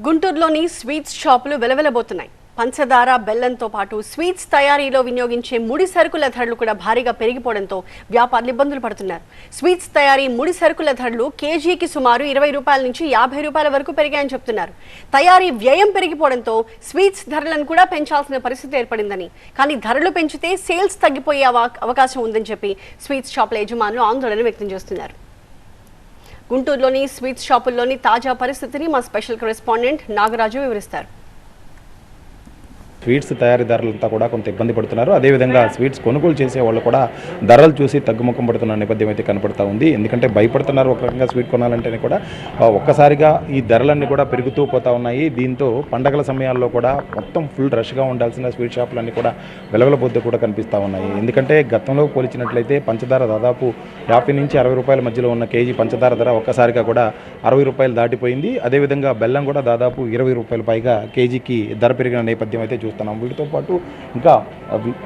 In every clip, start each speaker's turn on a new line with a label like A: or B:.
A: గుంటూరులోని స్వీట్స్ షాపులు వెలవెలబోతున్నాయి. పంచదార, బెల్లంతో పాటు స్వీట్స్ తయారీలో వినియోగించే ముడి సరుకుల ధరలు కూడా భారీగా పెరిగిపోవడంతో వ్యాపారులు ఇబ్బందులు పడుతున్నారు. స్వీట్స్ తయారీ ముడి సరుకుల ధరలు కేజీకి సుమారు 20 రూపాయల నుంచి 50 రూపాయల వరకు పెరిగాయని చెప్తున్నారు. తయారీ వ్యయం పెరిగిపోవడంతో స్వీట్స్ ధరలను కూడా పెంచాల్సిన పరిస్థితి ఏర్పడిందని, కానీ ధరలు పెంచితే సేల్స్ తగ్గిపోయే అవకాశం ఉందని చెప్పి స్వీట్స్ షాపుల యజమానులు ఆందోళన వ్యక్తం చేస్తున్నారు. గుంటూరులోని స్వీట్స్ షాపుల్లోని తాజా పరిస్థితిని మా స్పెషల్ కరెస్పాండెంట్ నాగరాజు వివరిస్తారు.
B: స్వీట్స్ తయారీదారులంతా కూడా కొంత ఇబ్బంది పడుతున్నారు. అదేవిధంగా స్వీట్స్ కొనుగోలు చేసే వాళ్ళు కూడా ధరలు చూసి తగ్గుముఖం పడుతున్న నేపథ్యం అయితే కనపడుతూ ఉంది. ఎందుకంటే భయపడుతున్నారు ఒక రకంగా స్వీట్ కొనాలంటేనే కూడా. ఒక్కసారిగా ఈ ధరలన్నీ కూడా పెరుగుతూ పోతూ ఉన్నాయి. దీంతో పండగల సమయాల్లో కూడా మొత్తం ఫుల్ రష్గా ఉండాల్సిన స్వీట్ షాపులన్నీ కూడా వెలవెలబోద్దు కూడా కనిపిస్తూ ఉన్నాయి. ఎందుకంటే గతంలో పోల్చినట్లయితే పంచదార దాదాపు 50 నుంచి 60 రూపాయల మధ్యలో ఉన్న కేజీ పంచదార ధర ఒక్కసారిగా కూడా 60 రూపాయలు దాటిపోయింది. అదేవిధంగా బెల్లం కూడా దాదాపు 20 రూపాయల పైగా కేజీకి ధర పెరిగిన నేపథ్యం అయితే చూస్తున్నాం. వీటితో పాటు ఇంకా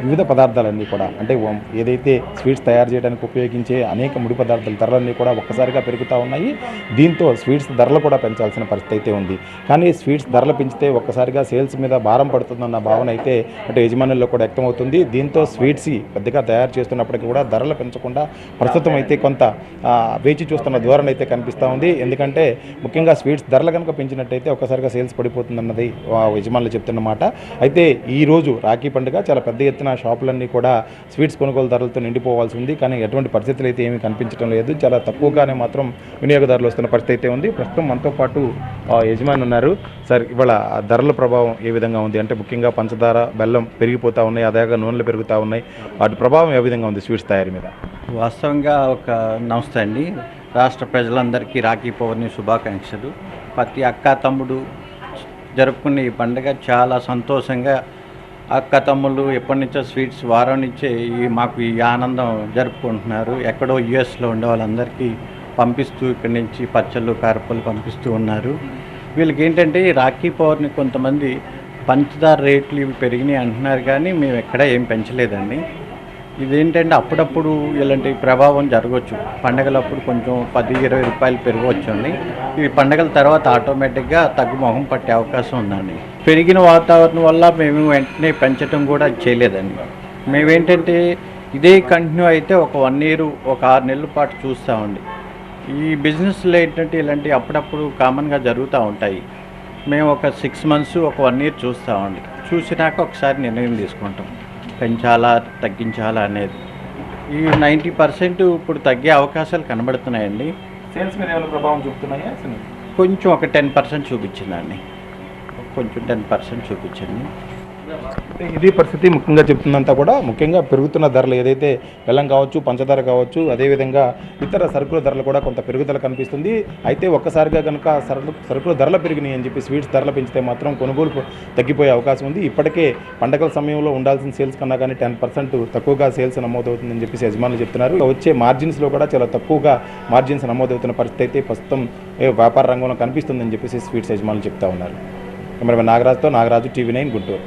B: వివిధ పదార్థాలన్నీ కూడా, అంటే ఏదైతే స్వీట్స్ తయారు చేయడానికి ఉపయోగించే అనేక ముడి పదార్థాల ధరలన్నీ కూడా ఒక్కసారిగా పెరుగుతూ ఉన్నాయి. దీంతో స్వీట్స్ ధరలు కూడా పెంచాల్సిన పరిస్థితి అయితే ఉంది. కానీ స్వీట్స్ ధరలు పెంచితే ఒక్కసారిగా సేల్స్ మీద భారం పడుతుందన్న భావన అయితే అంటే యజమానుల్లో కూడా వ్యక్తమవుతుంది. దీంతో స్వీట్స్ పెద్దగా తయారు చేస్తున్నప్పటికీ కూడా ధరలు పెంచకుండా ప్రస్తుతం అయితే కొంత వేచి చూస్తున్న ధోరణి అయితే కనిపిస్తూ ఉంది. ఎందుకంటే ముఖ్యంగా స్వీట్స్ ధరలు కనుక పెంచినట్టయితే ఒక్కసారిగా సేల్స్ పడిపోతుందన్నది యజమానులు చెప్తున్నమాట. అయితే ఈరోజు రాఖీ పండుగ చాలా పెద్ద ఎత్తున షాపులన్నీ కూడా స్వీట్స్ కొనుగోలుదారులతో నిండిపోవాల్సి ఉంది. కానీ ఎటువంటి పరిస్థితులు అయితే ఏమీ కనిపించడం లేదు. చాలా తక్కువగానే మాత్రం వినియోగదారులు వస్తున్న పరిస్థితి అయితే ఉంది. ప్రస్తుతం మనతో పాటు యజమాని ఉన్నారు. సార్, ఇవాళ ధరల ప్రభావం ఏ విధంగా ఉంది? అంటే ముఖ్యంగా పంచదార, బెల్లం పెరిగిపోతూ ఉన్నాయి, అదేగా నూనెలు పెరుగుతూ ఉన్నాయి. వాటి ప్రభావం ఏ విధంగా ఉంది స్వీట్స్ తయారీ మీద?
C: వాస్తవంగా నమస్తే అండి. రాష్ట్ర ప్రజలందరికీ రాఖీ పౌర్ణమి శుభాకాంక్షలు. ప్రతి అక్క తమ్ముడు జరుపుకునే ఈ పండుగ చాలా సంతోషంగా అక్క తమ్ముళ్ళు ఎప్పటి నుంచో స్వీట్స్ వారం నుంచే మాకు ఈ ఆనందం జరుపుకుంటున్నారు. ఎక్కడో యుఎస్లో ఉండే వాళ్ళందరికీ పంపిస్తూ ఇక్కడి నుంచి పచ్చళ్ళు, కారపళ్ళు పంపిస్తూ ఉన్నారు. వీళ్ళకి ఏంటంటే రాఖీ పౌర్ణమి కొంతమంది పంచదార రేట్లు ఇవి పెరిగినాయి అంటున్నారు, కానీ మేము ఎక్కడా ఏం పెంచలేదండి. ఇదేంటంటే అప్పుడప్పుడు ఇలాంటి ప్రభావం జరగవచ్చు. పండగలప్పుడు కొంచెం 10-20 రూపాయలు పెరగవచ్చండి. ఇవి పండగల తర్వాత ఆటోమేటిక్గా తగ్గుముఖం పట్టే అవకాశం ఉందండి. పెరిగిన వాతావరణం వల్ల మేము వెంటనే పెంచడం కూడా చేయలేదండి. మేమేంటంటే ఇదే కంటిన్యూ అయితే ఒక 1 ఇయర్, ఒక 6 నెలల పాటు చూస్తామండి. ఈ బిజినెస్లో ఏంటంటే ఇలాంటివి అప్పుడప్పుడు కామన్గా జరుగుతూ ఉంటాయి. మేము ఒక 6 మంత్స్, ఒక 1 ఇయర్ చూస్తామండి. చూసినాక ఒకసారి నిర్ణయం తీసుకుంటాం, పెంచాలా తగ్గించాలా అనేది. ఈ 90% ఇప్పుడు తగ్గే అవకాశాలు కనబడుతున్నాయండి.
B: సేల్స్ మీద ఏమైనా ప్రభావం చూపుతున్నాయా?
C: కొంచెం ఒక 10% చూపించిందండి. కొంచెం 10% చూపించింది.
B: ఇది పరిస్థితి ముఖ్యంగా చెప్తుందంతా కూడా. ముఖ్యంగా పెరుగుతున్న ధరలు ఏదైతే బెల్లం కావచ్చు, పంచదార కావచ్చు, అదేవిధంగా ఇతర సరుకుల ధరలు కూడా కొంత పెరుగుదల కనిపిస్తుంది. అయితే ఒక్కసారిగా కనుక సరుకుల ధరలు పెరిగినాయి అని చెప్పి స్వీట్స్ ధరలు పెంచితే మాత్రం కొనుగోలు తగ్గిపోయే అవకాశం ఉంది. ఇప్పటికే పండగల సమయంలో ఉండాల్సిన సేల్స్ కన్నా కానీ 10% తక్కువగా సేల్స్ నమోదవుతుందని చెప్పేసి యజమానులు చెప్తున్నారు. వచ్చే మార్జిన్స్లో కూడా చాలా తక్కువగా మార్జిన్స్ నమోదవుతున్న పరిస్థితి అయితే ప్రస్తుతం వ్యాపార రంగంలో కనిపిస్తుందని చెప్పేసి స్వీట్స్ యజమానులు చెప్తా ఉన్నారు. కెమెరామెన్ నాగరాజుతో నాగరాజు, TV9 గుంటూరు.